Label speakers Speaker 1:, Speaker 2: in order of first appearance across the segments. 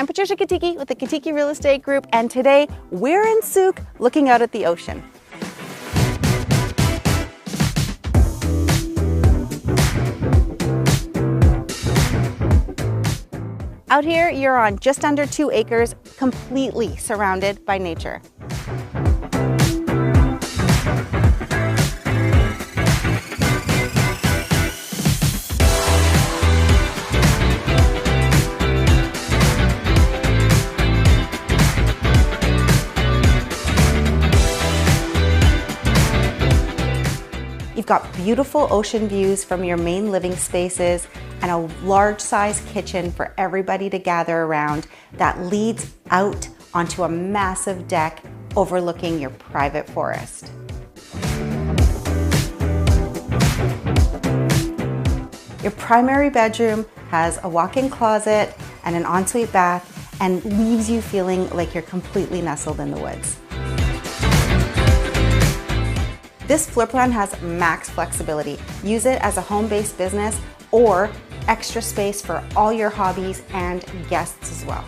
Speaker 1: I'm Patricia Katiki with the Katiki Real Estate Group, and today we're in Sooke looking out at the ocean. Out here, you're on just under 2 acres, completely surrounded by nature. You've got beautiful ocean views from your main living spaces and a large size kitchen for everybody to gather around that leads out onto a massive deck overlooking your private forest. Your primary bedroom has a walk-in closet and an ensuite bath and leaves you feeling like you're completely nestled in the woods. This floor plan has max flexibility. Use it as a home-based business or extra space for all your hobbies and guests as well.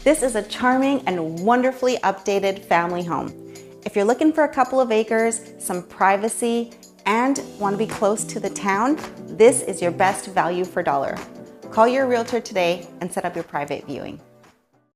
Speaker 1: This is a charming and wonderfully updated family home. If you're looking for a couple of acres, some privacy, and want to be close to the town, this is your best value for dollar. Call your realtor today and set up your private viewing.